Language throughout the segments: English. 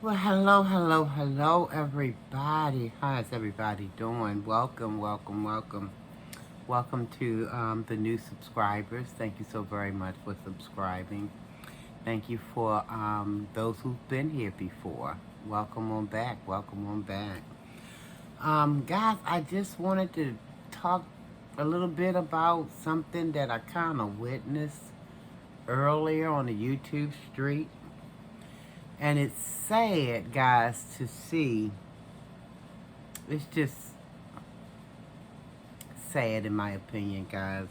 Well, hello, everybody. How is everybody doing? Welcome to the new subscribers. Thank you so very much for subscribing. Thank you for those who've been here before. Welcome on back. Guys, I just wanted to talk a little bit about something that I kind of witnessed earlier on the YouTube street. And it's sad, guys, to see. It's just sad, in my opinion, guys.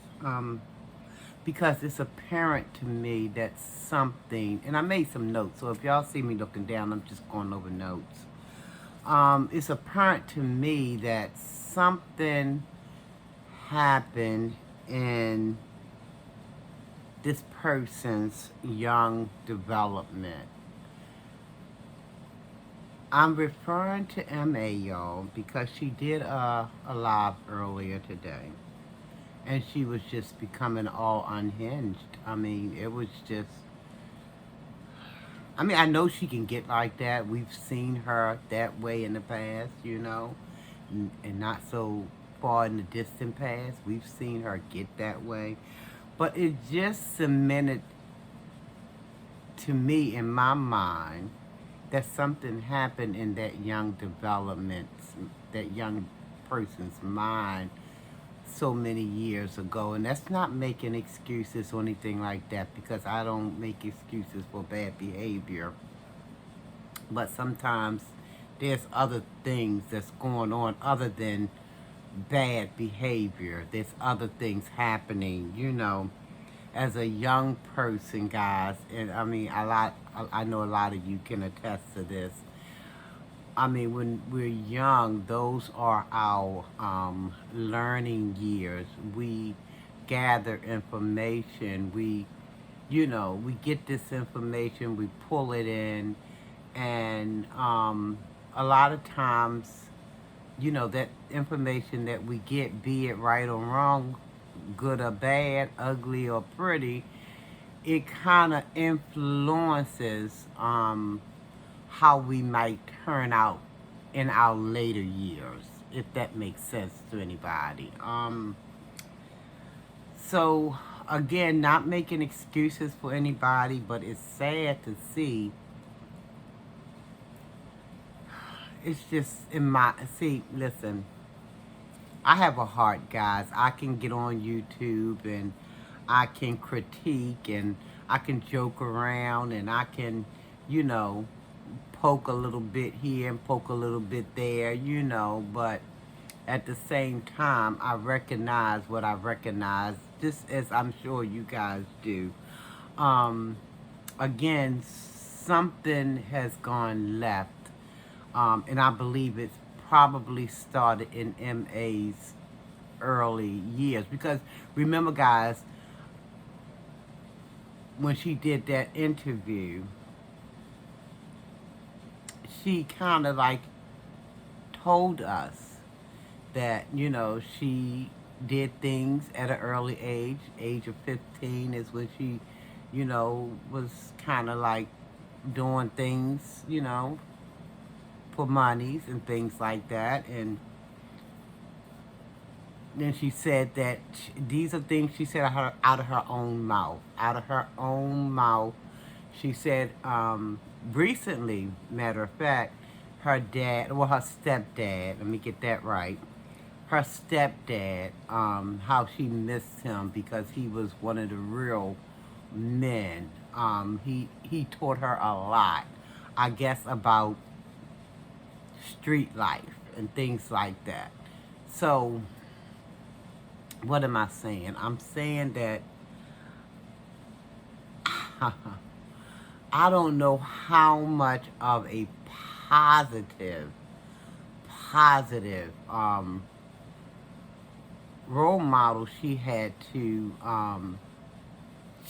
Because it's apparent to me that something, and I made some notes, so if y'all see me looking down, I'm just going over notes. It's apparent to me that something happened in this person's young development. I'm referring to MA, y'all, because she did a live earlier today. And she was just becoming all unhinged. I mean, it was just... I mean, I know she can get like that. We've seen her that way in the past, and not so far in the distant past. We've seen her get that way. But it just cemented to me in my mind that something happened in that young development, that young person's mind so many years ago. And that's not making excuses or anything like that, because I don't make excuses for bad behavior. But sometimes there's other things that's going on other than bad behavior. There's other things happening, as a young person, guys. And I mean, I know a lot of you can attest to this. I mean, when we're young, those are our learning years. We gather information. We get this information, we pull it in, and a lot of times, that information that we get, be it right or wrong, good or bad, ugly or pretty, it kind of influences how we might turn out in our later years, if that makes sense to anybody. So, again, not making excuses for anybody, but it's sad to see. It's just listen, I have a heart, guys. I can get on YouTube and I can critique and I can joke around and I can, you know, poke a little bit here and poke a little bit there, but at the same time, I recognize what I recognize, just as I'm sure you guys do. Um, Again, something has gone left, and I believe it's probably started in MA's early years. Because remember, guys, when she did that interview, she kind of like told us that, she did things at an early age of 15 is when she, was kind of like doing things, for monies and things like that. And then she said that these are things she said out of her own mouth. Out of her own mouth. She said, recently, matter of fact, her stepdad, let me get that right. Her stepdad, how she missed him because he was one of the real men. He taught her a lot, I guess, about street life and things like that. So, what am I saying? I'm saying that I don't know how much of a positive role model she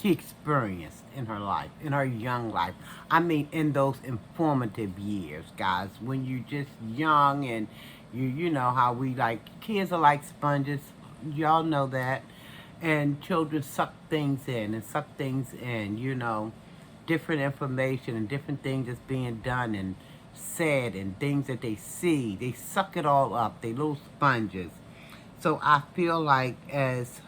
experienced in her life, in her young life. I mean, in those informative years, guys, when you're just young and you know how we like, kids are like sponges, y'all know that, and children suck things in and suck things in, different information and different things that's being done, and said and things that they see, they suck it all up. They little sponges. So I feel like as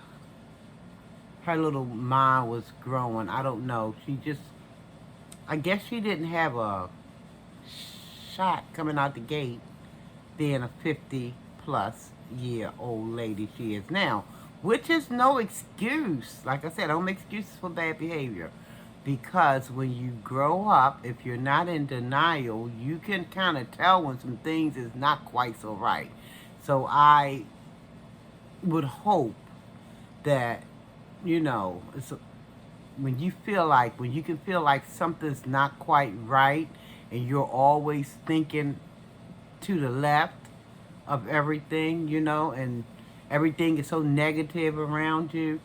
her little mind was growing, I don't know, she just, I guess she didn't have a shot coming out the gate being a 50 plus year old lady she is now, which is no excuse. Like I said, I don't make excuses for bad behavior. Because when you grow up, if you're not in denial, you can kind of tell when some things is not quite so right. So I would hope that, you know, when you feel like, when you can feel like something's not quite right and you're always thinking to the left of everything, you know, and everything is so negative around you,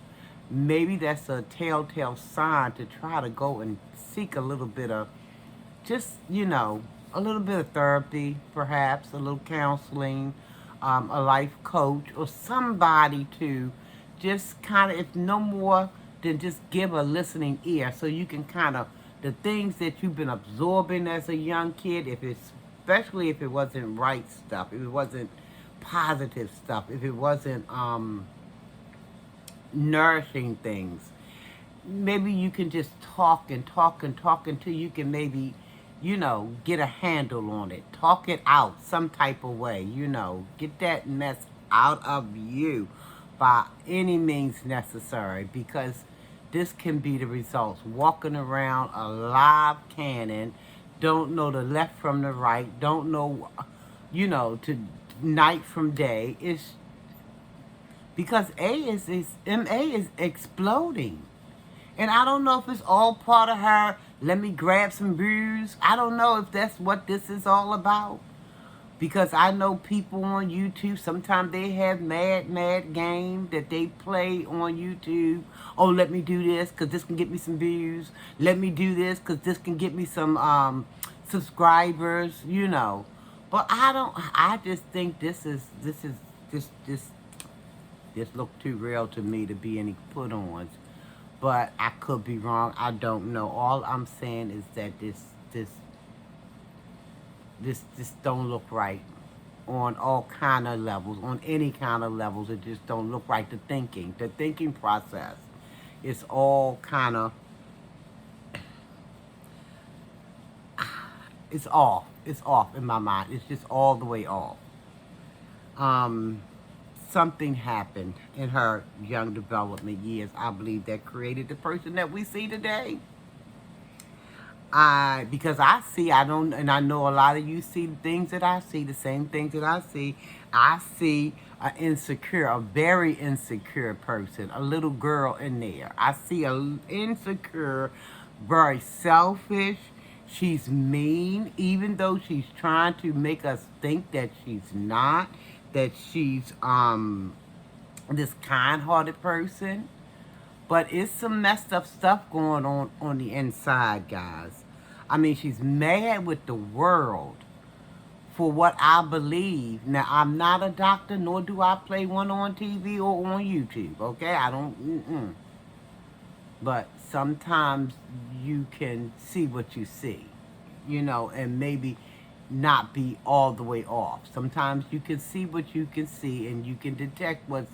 maybe that's a telltale sign to try to go and seek a little bit of just, you know, a little bit of therapy, perhaps, a little counseling, a life coach, or somebody to just kind of, if no more than just give a listening ear so you can kind of, the things that you've been absorbing as a young kid, if it's, especially if it wasn't right stuff, if it wasn't positive stuff, if it wasn't nourishing things, maybe you can just talk and talk and talk until you can maybe, you know, get a handle on it. Talk it out some type of way, you know. Get that mess out of you by any means necessary, because this can be the results. Walking around a live cannon, don't know the left from the right, don't know, you know, to night from day. It's because MA is exploding. And I don't know if it's all part of her, let me grab some brews. I don't know if that's what this is all about. Because I know people on YouTube, sometimes they have mad game that they play on YouTube. Oh, let me do this because this can get me some views. Let me do this because this can get me some subscribers, you know. But I just think this look too real to me to be any put-ons. But I could be wrong. I don't know. All I'm saying is that this don't look right on all kind of levels, on any kind of levels. It just don't look right. The thinking process is all kind of, it's off. It's off in my mind. It's just all the way off. Something happened in her young development years, I believe, that created the person that we see today. Because I don't, and I know a lot of you see the things that I see, the same things that I see. I see a very insecure person, a little girl in there. I see an insecure, very selfish. She's mean, even though she's trying to make us think that she's not, that she's this kind-hearted person. But it's some messed up stuff going on the inside, guys. I mean, she's mad with the world for what I believe. Now, I'm not a doctor, nor do I play one on TV or on YouTube, okay? I don't, But sometimes you can see what you see, you know, and maybe not be all the way off. Sometimes you can see what you can see, and you can detect when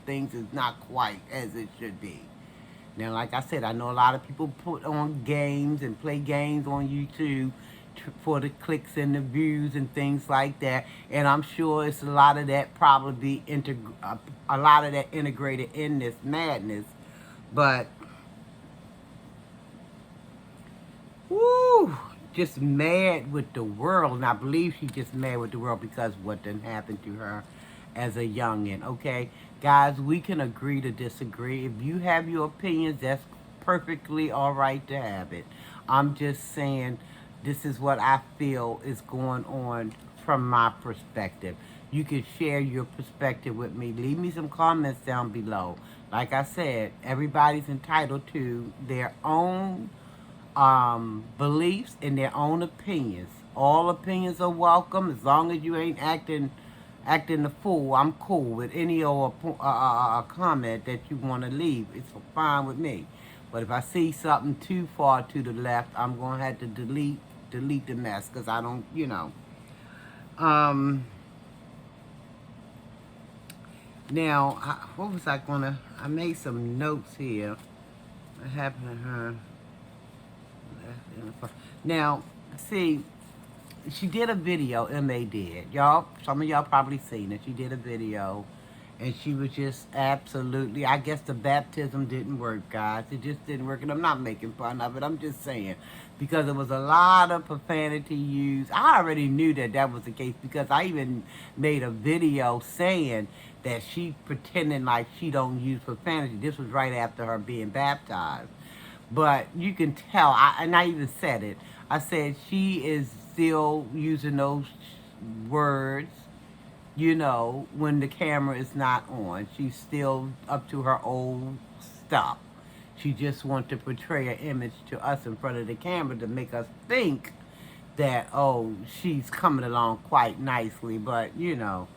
things is not quite as it should be. Now, like I said, I know a lot of people put on games and play games on YouTube for the clicks and the views and things like that, and I'm sure it's a lot of that probably a lot of that integrated in this madness, but woo, just mad with the world. And I believe she's just mad with the world because what done happened to her as a youngin', okay? Guys, we can agree to disagree. If you have your opinions, that's perfectly all right to have it. I'm just saying this is what I feel is going on from my perspective. You can share your perspective with me. Leave me some comments down below. Like I said, everybody's entitled to their own beliefs and their own opinions. All opinions are welcome as long as you ain't acting the fool. I'm cool with any old comment that you want to leave. It's fine with me. But if I see something too far to the left, I'm going to have to delete delete the mess because I don't, you know. Um, Now, what was I gonna? I made some notes here. What happened to her? Now, see, she did a video. Ma did. Y'all, some of y'all probably seen it. She did a video, and she was just absolutely. I guess the baptism didn't work, guys. It just didn't work, and I'm not making fun of it. I'm just saying because there was a lot of profanity used. I already knew that that was the case because I even made a video saying that she pretending like she don't use profanity. This was right after her being baptized. But you can tell, and I even said it. I said she is still using those words, you know, when the camera is not on. She's still up to her old stuff. She just wants to portray an image to us in front of the camera to make us think that, oh, she's coming along quite nicely. But, you know,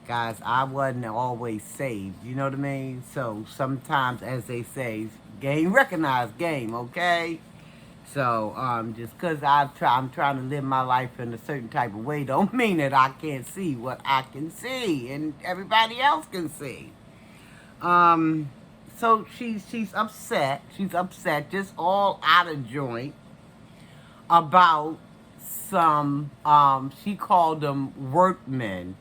guys, I wasn't always saved, you know what I mean? So sometimes, as they say, game recognized game, okay? So just because I'm trying to live my life in a certain type of way don't mean that I can't see what I can see and everybody else can see. So she's upset. She's upset, just all out of joint about some, she called them workmen,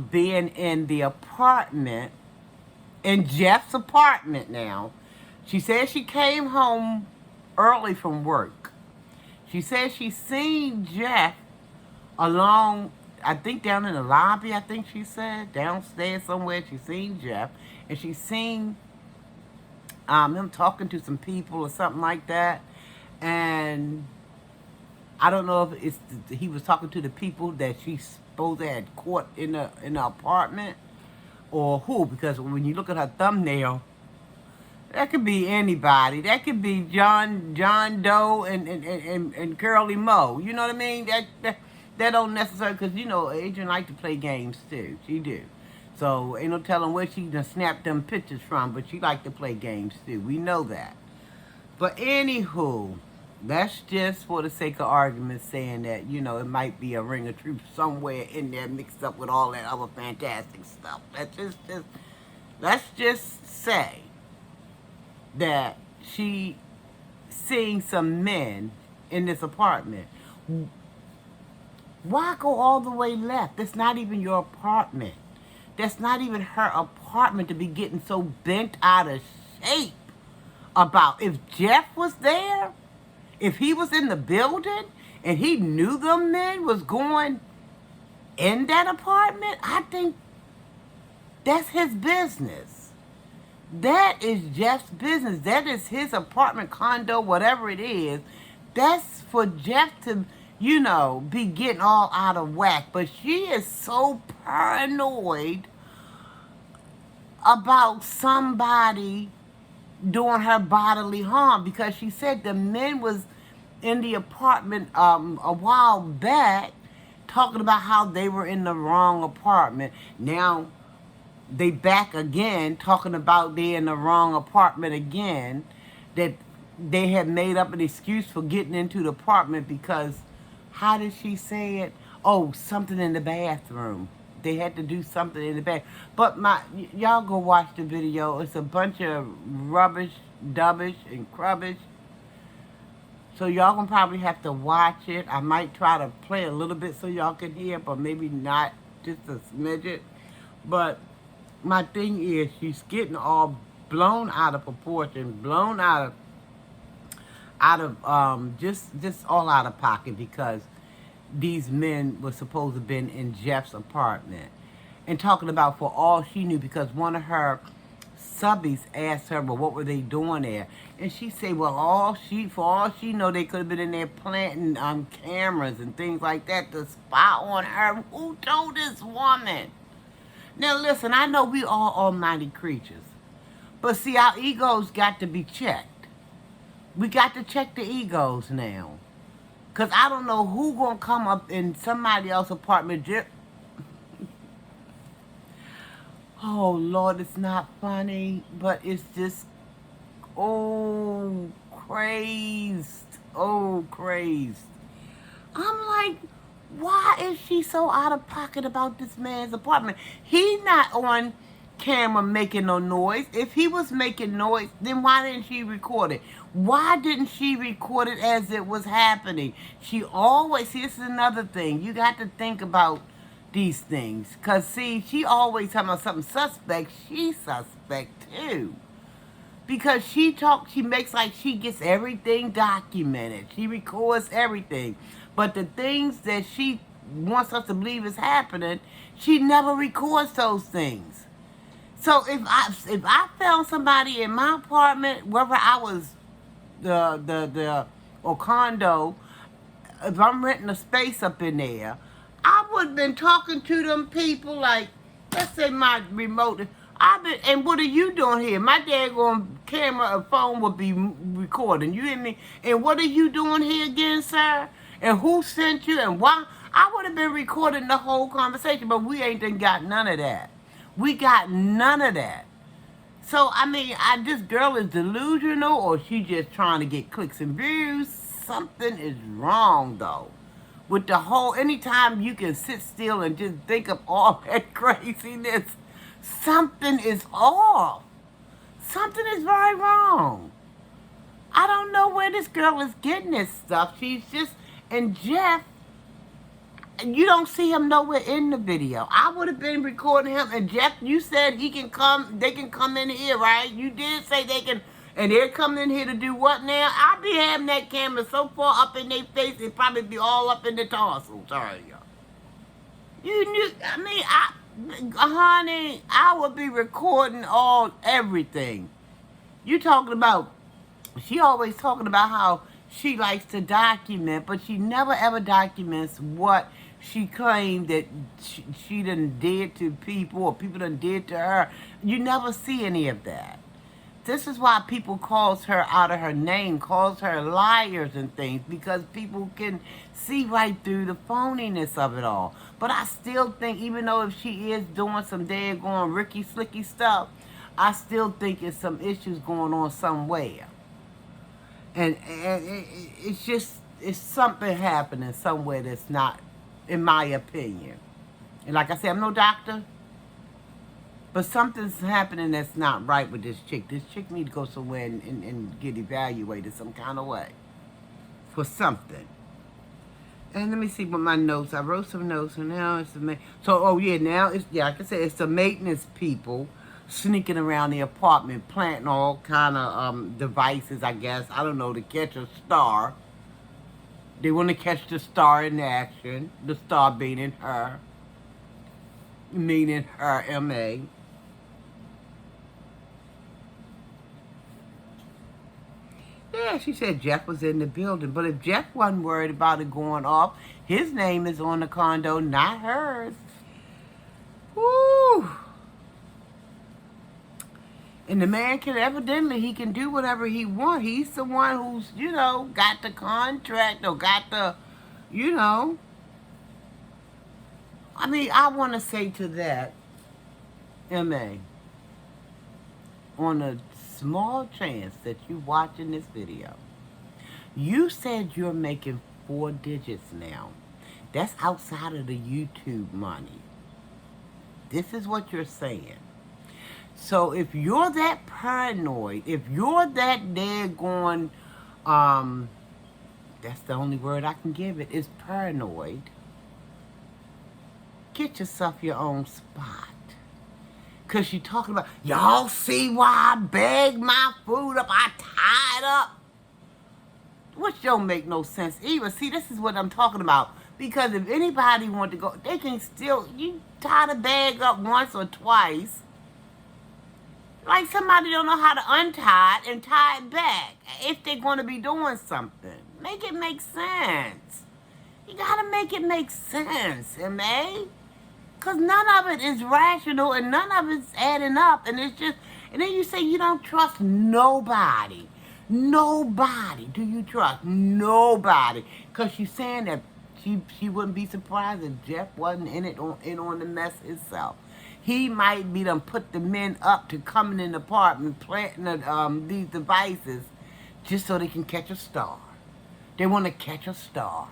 being in the apartment, in Jeff's apartment now. She said she came home early from work. She said she seen Jeff along, I think down in the lobby, I think she said, downstairs somewhere. She seen Jeff, and she seen him talking to some people or something like that. And I don't know if he was talking to the people that she supposed to had caught in the apartment or who, because when you look at her thumbnail, that could be anybody. That could be John Doe and Curly Moe. You know what I mean? That don't necessarily, because, you know, Adrian like to play games too. She do. So ain't no telling where she done snapped them pictures from, but she like to play games too. We know that. But anywho, that's just for the sake of argument saying that, you know, it might be a ring of truth somewhere in there mixed up with all that other fantastic stuff. Let's just say that she seeing some men in this apartment. Why go all the way left? That's not even your apartment. That's not even her apartment to be getting so bent out of shape about. If Jeff was there, if he was in the building and he knew them men was going in that apartment, I think that's his business. That is Jeff's business. That is his apartment, condo, whatever it is. That's for Jeff to, you know, be getting all out of whack. But she is so paranoid about somebody doing her bodily harm, because she said the men was in the apartment a while back talking about how they were in the wrong apartment. Now they back again talking about they in the wrong apartment again, that they had made up an excuse for getting into the apartment because, how did she say it? Oh, something in the bathroom. They had to do something in the bath. But y'all go watch the video. It's a bunch of rubbish, dubbish, and crubbish. So y'all gonna probably have to watch it. I might try to play a little bit so y'all can hear, but maybe not just a smidget. But my thing is, she's getting all blown out of proportion, blown out of just all out of pocket, because these men were supposed to have been in Jeff's apartment. And talking about for all she knew, because one of her subbies asked her, well, what were they doing there? And she said, well, for all she know, they could have been in there planting cameras and things like that to spy on her. Who told this woman? Now, listen, I know we all almighty creatures. But see, our egos got to be checked. We got to check the egos now. Because I don't know who going to come up in somebody else's apartment. Oh, Lord, it's not funny, but it's just, oh, crazed. crazed. I'm like, why is she so out of pocket about this man's apartment? He's not on camera making no noise. If he was making noise, then why didn't she record it? Why didn't she record it as it was happening? She always, see, this is another thing. You got to think about these things. Because, see, she always talking about something suspect. She's suspect, too. Because she makes like she gets everything documented. She records everything. But the things that she wants us to believe is happening, she never records those things. So if I found somebody in my apartment, whether I was or condo, if I'm renting a space up in there, I would have been talking to them people like, let's say my remote. And what are you doing here? My daggone camera or phone would be recording. You hear me? And what are you doing here again, sir? And who sent you? And why? I would have been recording the whole conversation, but we ain't done got none of that. We got none of that. So, I mean, this girl is delusional or she just trying to get clicks and views. Something is wrong, though. With the whole, anytime you can sit still and just think of all that craziness, something is off. Something is very wrong. I don't know where this girl is getting this stuff. She's just, and Jeff, you don't see him nowhere in the video. I would have been recording him. And Jeff, you said he can come, they can come in here, right? You did say they can, and they're coming in here to do what now? I'll be having that camera so far up in their face, it'd probably be all up in the torso. Sorry, y'all. You knew, I mean, honey, I would be recording everything. You talking about, she always talking about how she likes to document, but she never ever documents what she claimed that she done did to people or people done did to her. You never see any of that. This is why people calls her out of her name, calls her liars and things, because people can see right through the phoniness of it all. But I still think, even though if she is doing some daggone Ricky Slicky stuff, I still think it's some issues going on somewhere. And it's just, it's something happening somewhere that's not, in my opinion. And like I said, I'm no doctor, but something's happening that's not right with this chick. This chick need to go somewhere and get evaluated some kind of way for something. And let me see what my notes, I wrote some notes, and now it's the now it's, like I said, it's the maintenance people sneaking around the apartment, planting all kind of devices, I guess, I don't know, to catch a star. They want to catch the star in action, the star being her, meaning her M.A. Yeah, she said Jeff was in the building, but if Jeff wasn't worried about it going off, his name is on the condo, not hers. Woo! And the man can evidently, he can do whatever he wants. He's the one who's, got the contract or got the, I mean, I want to say to that, M.A., on a small chance that you're watching this video, you said you're making 4 digits now. That's outside of the YouTube money. This is what you're saying. So if you're that paranoid, if you're that daggone, that's the only word I can give it, is paranoid, get yourself your own spot. Because you're talking about, y'all see why I bagged my food up, I tied up. Which don't make no sense either. See, this is what I'm talking about. Because if anybody want to go, they can still, you tie the bag up once or twice. Like somebody don't know how to untie it and tie it back if they're going to be doing something. Make it make sense. You got to make it make sense, M.A.? Because none of it is rational and none of it's adding up. And it's just, and then you say you don't trust nobody. Nobody do you trust. Nobody. Because she's saying that she wouldn't be surprised if Jeff wasn't in on the mess himself. He might be done put the men up to coming in the apartment, planting these devices just so they can catch a star. They want to catch a star.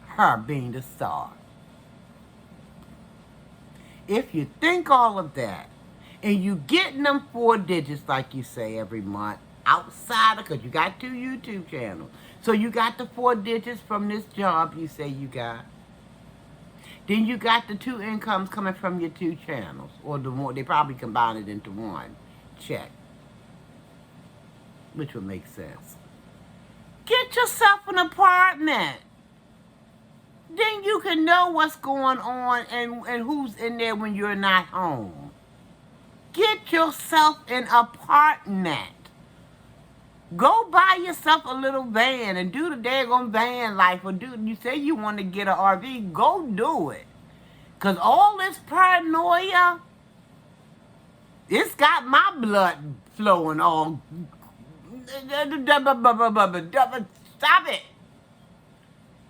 Her being the star. If you think all of that, and you getting them 4 digits like you say every month, outside of, because you got 2 YouTube channels. So you got the 4 digits from this job you say you got. Then you got the 2 incomes coming from your 2 channels. Or the more, they probably combine it into one check. Which would make sense. Get yourself an apartment. Then you can know what's going on and who's in there when you're not home. Get yourself an apartment. Go buy yourself a little van and do the daggone van life. Or you say you want to get an RV, go do it. Because all this paranoia, it's got my blood flowing all. Stop it.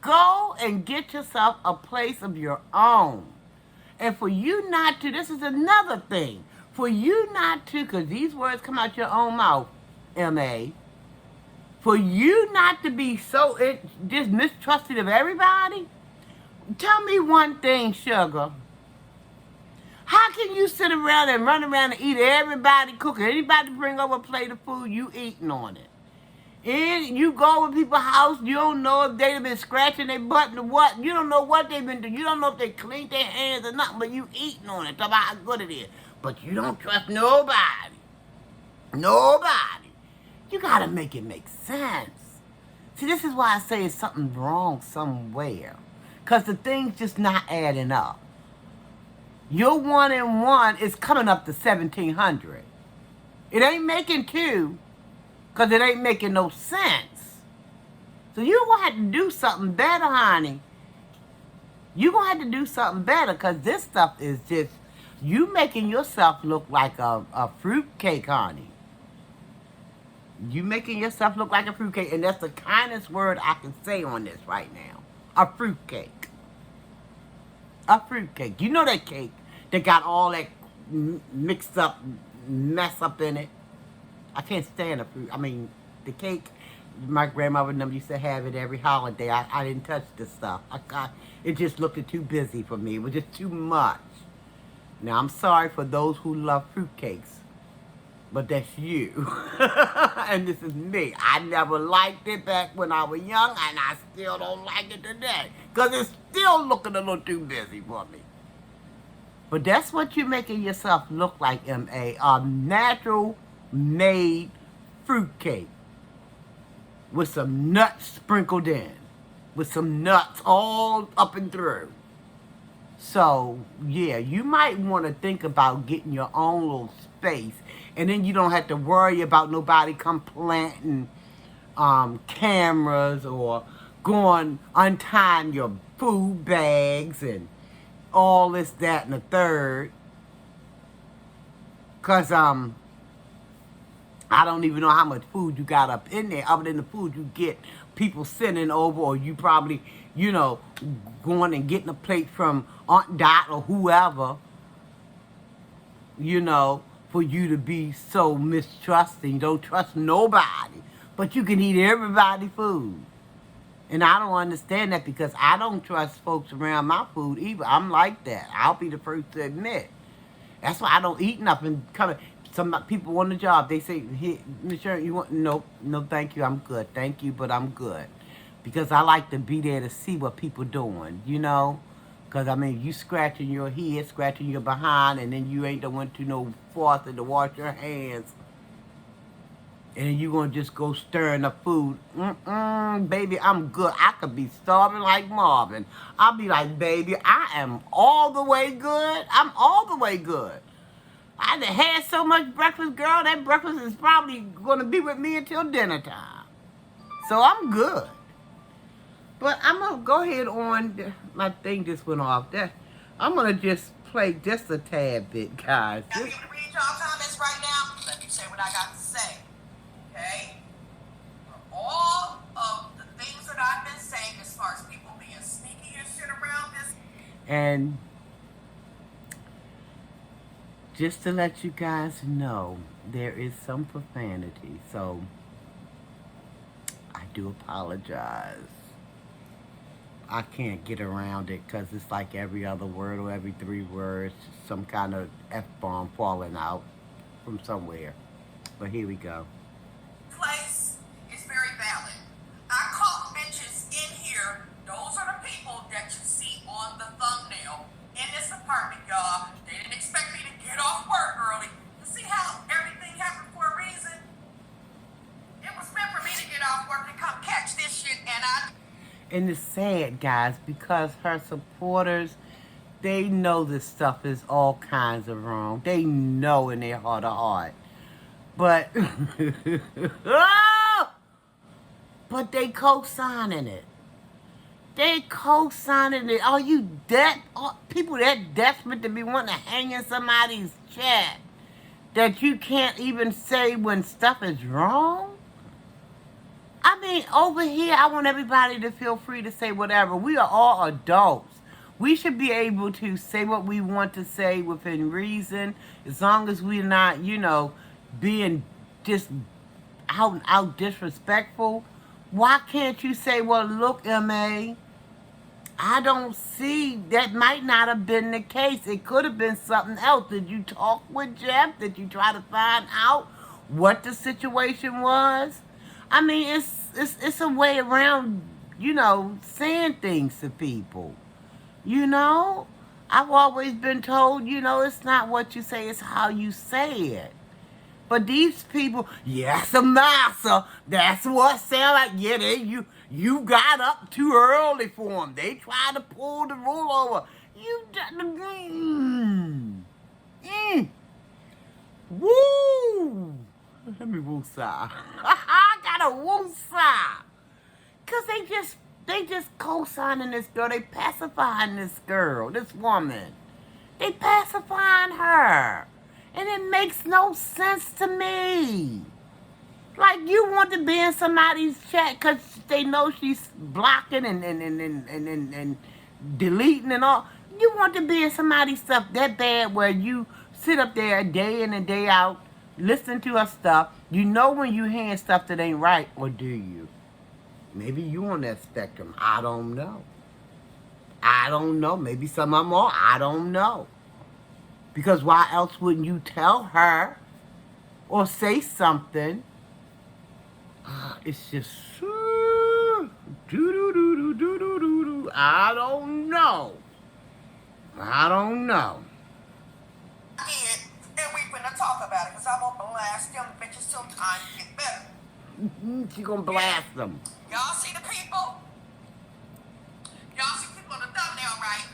Go and get yourself a place of your own. And for you not to, this is another thing. For you not to, because these words come out your own mouth, M.A., for you not to be so just mistrusted of everybody, tell me one thing, sugar. How can you sit around and run around and eat everybody cooking? Anybody bring over a plate of food, you eating on it. And you go to people's house, you don't know if they've been scratching their butt or what. You don't know what they've been doing. You don't know if they cleaned their hands or nothing, but you eating on it. Talk about how good it is. But you don't trust nobody. Nobody. You gotta make it make sense. See, this is why I say it's something wrong somewhere. Because the thing's just not adding up. Your 1 and 1 is coming up to 1,700. It ain't making 2. Because it ain't making no sense. So you're going to have to do something better, honey. You're going to have to do something better because this stuff is just, you making yourself look like a fruitcake, honey. You making yourself look like a fruitcake, and that's the kindest word I can say on this right now. A fruitcake. A fruitcake. You know that cake that got all that mixed up, mess up in it? I can't stand the cake, my grandmother and them used to have it every holiday. I didn't touch this stuff. It just looked too busy for me. It was just too much. Now, I'm sorry for those who love fruitcakes, but that's you. And this is me. I never liked it back when I was young, and I still don't like it today, because it's still looking a little too busy for me. But that's what you're making yourself look like, M.A., a natural made fruitcake with some nuts sprinkled in, with some nuts all up and through. So, yeah, you might want to think about getting your own little space, and then you don't have to worry about nobody come planting cameras or going untying your food bags and all this, that, and the third. Because, I don't even know how much food you got up in there, other than the food you get people sending over, or you probably, going and getting a plate from Aunt Dot or whoever, for you to be so mistrusting. You don't trust nobody, but you can eat everybody's food. And I don't understand that, because I don't trust folks around my food either. I'm like that. I'll be the first to admit. That's why I don't eat nothing coming. Some people on the job, they say, "Hey, Miss Sharon, you want?" No, thank you, I'm good. Thank you, but I'm good. Because I like to be there to see what people doing, Because, you scratching your head, scratching your behind, and then you ain't the one to no faucet to wash your hands. And you going to just go stirring the food. Baby, I'm good. I could be starving like Marvin. I'll be like, baby, I am all the way good. I'm all the way good. I done had so much breakfast, girl. That breakfast is probably going to be with me until dinner time. So I'm good. But I'm going to go ahead on. My thing just went off. I'm going to just play just a tad bit, guys. I'm going to read y'all comments right now. Let me say what I got to say. Okay? For all of the things that I've been saying as far as people being sneaky and shit around this. And just to let you guys know, there is some profanity. So do apologize. I can't get around it because it's like every other word or every 3 words, some kind of F-bomb falling out from somewhere. But here we go. Place is very valid. I caught bitches in here. Those are the people that you see on the thumbnail in this apartment, y'all. They didn't expect me to get off work early. You see how everything happened for a reason? It was meant for me to get off work and come catch this shit, and I... And it's sad, guys, because her supporters, they know this stuff is all kinds of wrong. They know in their heart of heart. But, oh! But they co-signing it. They co-signing it. Are you people that desperate to be wanting to hang in somebody's chat that you can't even say when stuff is wrong? I mean, over here, I want everybody to feel free to say whatever. We are all adults. We should be able to say what we want to say within reason, as long as we're not, being just out disrespectful. Why can't you say, well, look, M.A., I don't see, that might not have been the case. It could have been something else. Did you talk with Jeff? Did you try to find out what the situation was? I mean, it's a way around, saying things to people. I've always been told, it's not what you say, it's how you say it. But these people, yes, a massa, that's what sound like, yeah, you got up too early for them. They tried to pull the rule over. Woo! Let me woosah. I got a woosah. Because they just co-signing this girl. They pacifying this girl, this woman. They pacifying her. And it makes no sense to me. Like, you want to be in somebody's chat because they know she's blocking and deleting and all. You want to be in somebody's stuff that bad where you sit up there day in and day out, listen to her stuff. You know when you hearing stuff that ain't right, or do you? Maybe you on that spectrum. I don't know. Maybe some of them are. I don't know. Because why else wouldn't you tell her or say something? It's just, I don't know. And we finna talk about it, because I'm gonna blast them bitches till time get better. She gonna blast them. Y'all see the people? Y'all see people on the thumbnail, right?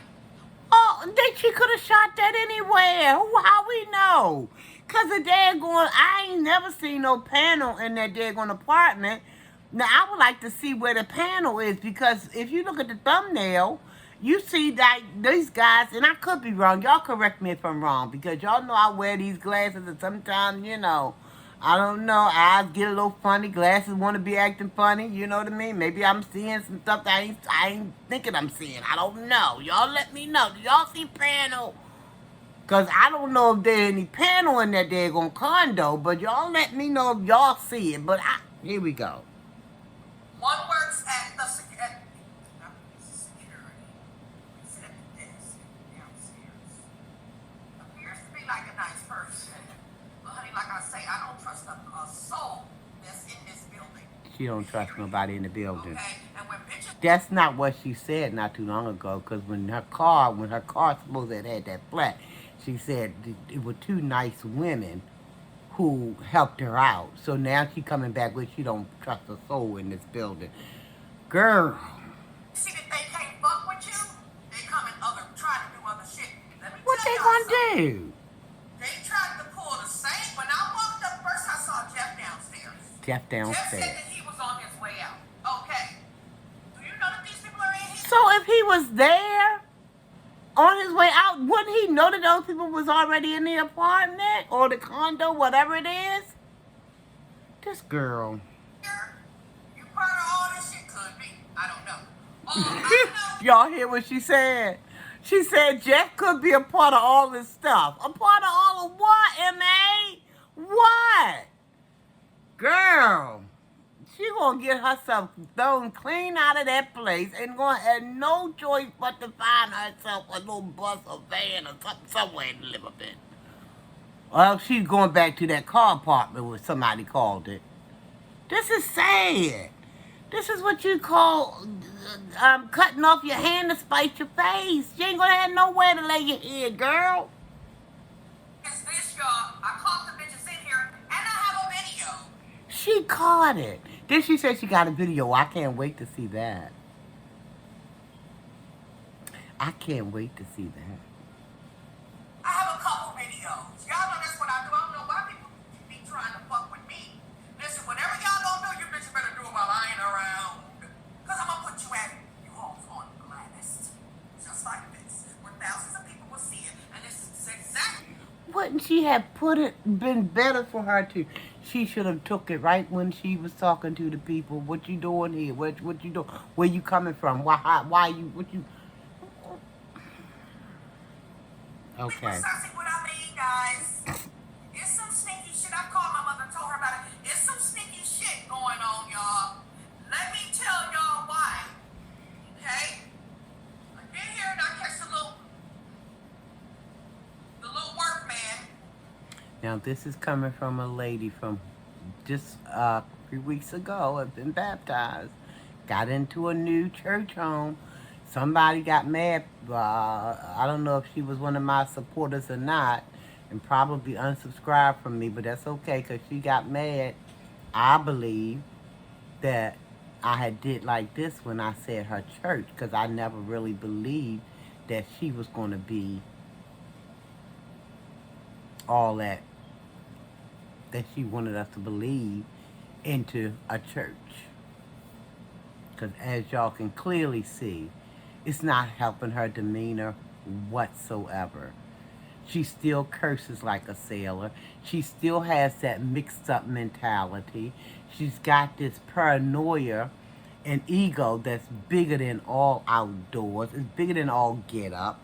Oh, then she could have shot that anywhere. How we know? Because I ain't never seen no panel in that daggone apartment. Now, I would like to see where the panel is, because if you look at the thumbnail, you see that these guys, and I could be wrong. Y'all correct me if I'm wrong, because y'all know I wear these glasses, and sometimes, I don't know, eyes get a little funny, glasses want to be acting funny, you know what I mean? Maybe I'm seeing some stuff that I ain't thinking I'm seeing. I don't know. Y'all let me know. Do y'all see panel? Because I don't know if there's any panel in that daggone condo, but y'all let me know if y'all see it. But here we go. One works at the security. Sit at the desk downstairs. Appears to be like a nice person. But honey, like I say, I don't trust a soul that's in this building. She don't trust nobody in the building. Okay, and when bitches... That's not what she said not too long ago, because when her car supposed to have had that flat, she said it were 2 nice women who helped her out. So now she coming back with she don't trust a soul in this building. Girl. See that they can't fuck with you? They come and try to do other shit. Let me What tell they y'all gonna something. do? They tried to pull the same. When I walked up first, I saw Jeff downstairs. Jeff Jeff said downstairs. that he was on his way out. Okay. Do you know that these people are in here? So if he was there on his way out, wouldn't he know that those people was already in the apartment or the condo, whatever it is? This girl. You part of all this shit? Could be. I don't know. I know. Y'all hear what she said? She said Jeff could be a part of all this stuff. A part of all of what, M.A.? What? Girl. She gonna gonna get herself thrown clean out of that place and gonna have no choice but to find herself a little bus or van or something somewhere to live up in. Well, she's going back to that car apartment where somebody called it. This is sad. This is what you call cutting off your hand to spite your face. You ain't gonna have nowhere to lay your head, girl. It's this, y'all. I caught the bitches in here, and I have a video. She caught it. Then she said she got a video. I can't wait to see that. I can't wait to see that. I have a couple videos. Y'all know that's what I do. I don't know why people be trying to fuck with me. Listen, whatever y'all gonna do, you bitches better do it while I ain't around. Because I'm gonna put you at you hoes on blast. Just like this. Where thousands of people will see it. And this is exactly... Wouldn't she have been better for her to? She should have took it right when she was talking to the people. What you doing here? What you doing? Where you coming from? Why you? What you? Okay. Precisely what I mean, guys. It's some sneaky shit. I called my mother and told her about it. It's some sneaky shit going on, y'all. Let me tell y'all why. Okay? I get here and I catch the little workman. Now this is coming from a lady from just 3 weeks ago. Had been baptized. Got into a new church home. Somebody got mad. I don't know if she was one of my supporters or not, and probably unsubscribed from me, but that's okay because she got mad. I believe that I had did like this when I said her church, because I never really believed that she was going to be all that she wanted us to believe into a church. Because as y'all can clearly see, it's not helping her demeanor whatsoever. She still curses like a sailor. She still has that mixed up mentality. She's got this paranoia and ego that's bigger than all outdoors. It's bigger than all get up.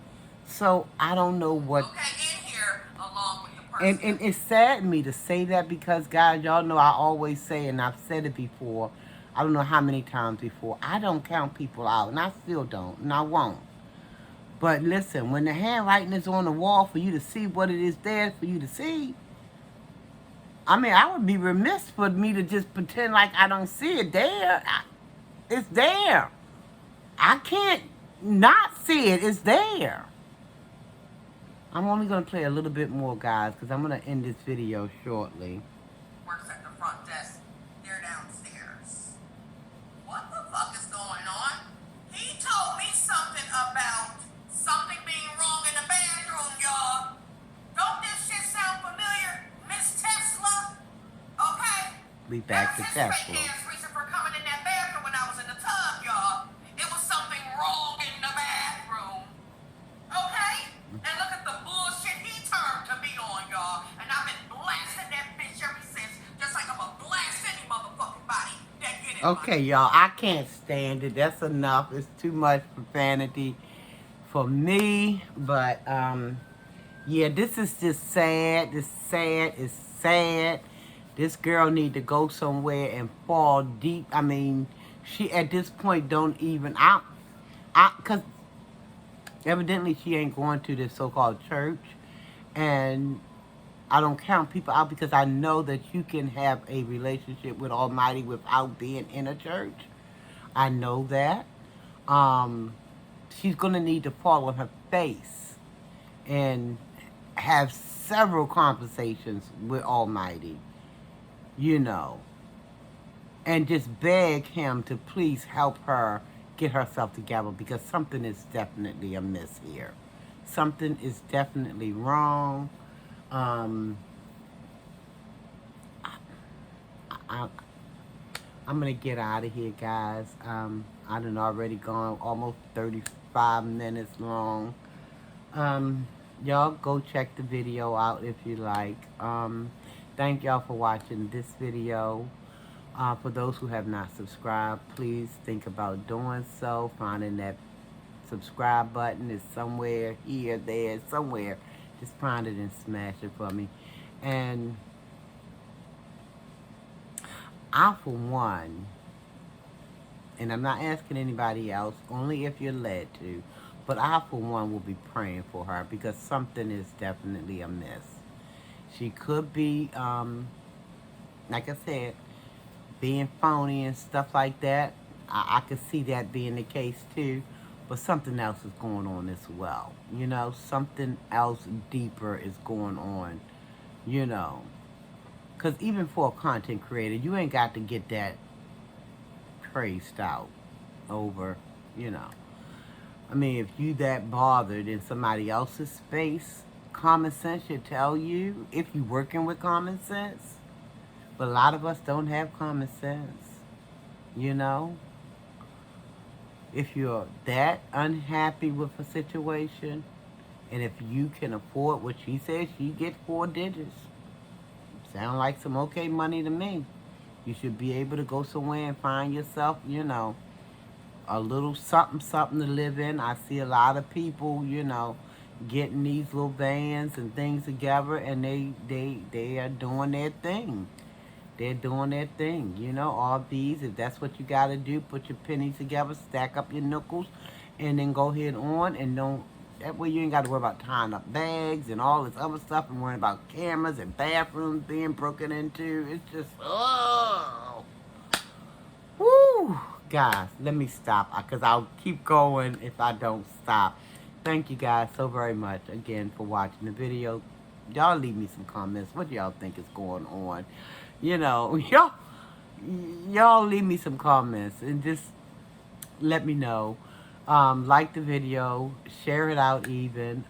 So I don't know what... Okay, in here along with the person. And it saddened me to say that because, guys, y'all know I always say, and I've said it before, I don't know how many times before, I don't count people out, and I still don't, and I won't. But listen, when the handwriting is on the wall for you to see what it is there for you to see, I mean, I would be remiss for me to just pretend like I don't see it there. It's there. I can't not see it. It's there. I'm only going to play a little bit more, guys, because I'm going to end this video shortly. Works at the front desk. They're downstairs. What the fuck is going on? He told me something about something being wrong in the bathroom, y'all. Don't this shit sound familiar, Miss Tesla? Okay? We back to Tesla. Reason for coming in that bathroom when I was in the tub, y'all. It was something wrong in the bathroom. Okay? And look at the bullshit he turned to be on, y'all. And I've been blasting that bitch ever since, just like I'm gonna blast any motherfucking body that get in. Okay, y'all, I can't stand it. That's enough. It's too much profanity for me. But, yeah, this is just sad. It's sad. It's sad. This girl need to go somewhere and fall deep. I mean, she at this point don't even... Because evidently she ain't going to this so-called church. And I don't count people out because I know that you can have a relationship with Almighty without being in a church. I know that. She's going to need to fall on her face and have several conversations with Almighty, you know, and just beg him to please help her get herself together because something is definitely amiss here. Something is definitely wrong. I'm gonna get out of here, guys. I done already gone almost 35 minutes long. Y'all go check the video out if you like. Thank y'all for watching this video. For those who have not subscribed, please think about doing so. Finding that subscribe button is somewhere here, there, somewhere. Just find it and smash it for me. And I, for one, And I'm not asking anybody else, only if you're led to. But I, for one, will be praying for her because something is definitely amiss. She could be, like I said, being phony and stuff like that. I could see that being the case too. But something else is going on as well. You know, something else deeper is going on, you know. Because even for a content creator, you ain't got to get that traced out over, you know. I mean, if you that bothered in somebody else's space, common sense should tell you if you working with common sense. But a lot of us don't have common sense, you know. If you're that unhappy with a situation, and if you can afford what she says, she get 4 digits. Sound like some okay money to me. You should be able to go somewhere and find yourself, you know, a little something, something to live in. I see a lot of people, you know, getting these little vans and things together, and they are doing their thing. They're doing their thing, you know. All these, if that's what you got to do, put your pennies together, stack up your nickels, and then go ahead on and don't. That way you ain't got to worry about tying up bags and all this other stuff and worrying about cameras and bathrooms being broken into. It's just, oh. Woo! Guys, let me stop because I'll keep going if I don't stop. Thank you guys so very much again for watching the video. Y'all leave me some comments. What y'all think is going on? You know, y'all leave me some comments and just let me know. Like the video, share it out even.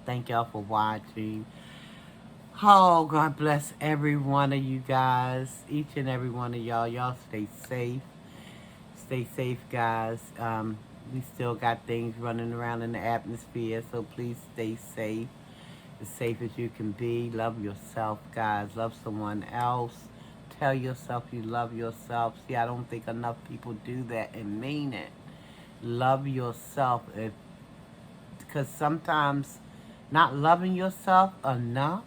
Thank y'all for watching. Oh, God bless every one of you guys. Each and every one of y'all. Y'all stay safe. Stay safe, guys. We still got things running around in the atmosphere, so please stay safe. As safe as you can be. Love yourself, guys. Love someone else. Tell yourself you love yourself. See, I don't think enough people do that and mean it. Love yourself. Because sometimes not loving yourself enough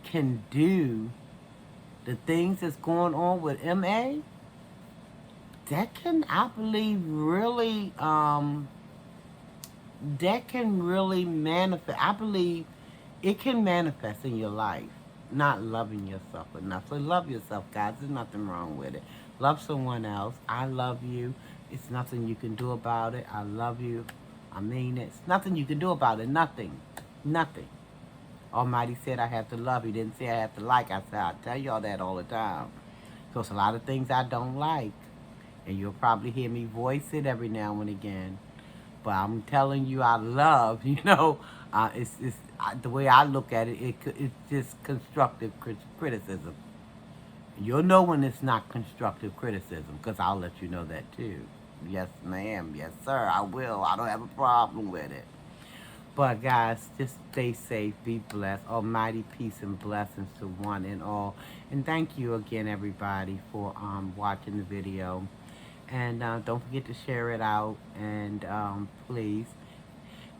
can do the things that's going on with MA. That can, I believe, really, that can really manifest. I believe it can manifest in your life. Not loving yourself enough. So love yourself, guys. There's nothing wrong with it. Love someone else. I love you. It's nothing you can do about it. I love you. I mean it. It's nothing you can do about it. Nothing. Nothing. Almighty said I have to love you. Didn't say I have to like. I said I tell y'all that all the time. So it's a lot of things I don't like. And you'll probably hear me voice it every now and again. But I'm telling you, I love, you know, it's the way I look at it, it's just constructive criticism. You'll know when it's not constructive criticism, because I'll let you know that too. Yes, ma'am. Yes, sir. I will. I don't have a problem with it. But guys, just stay safe, be blessed. Almighty peace and blessings to one and all. And thank you again, everybody, for watching the video. And don't forget to share it out, and please,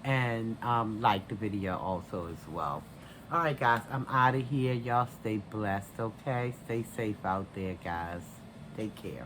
and like the video also as well. All right, guys, I'm out of here. Y'all stay blessed, okay? Stay safe out there, guys. Take care.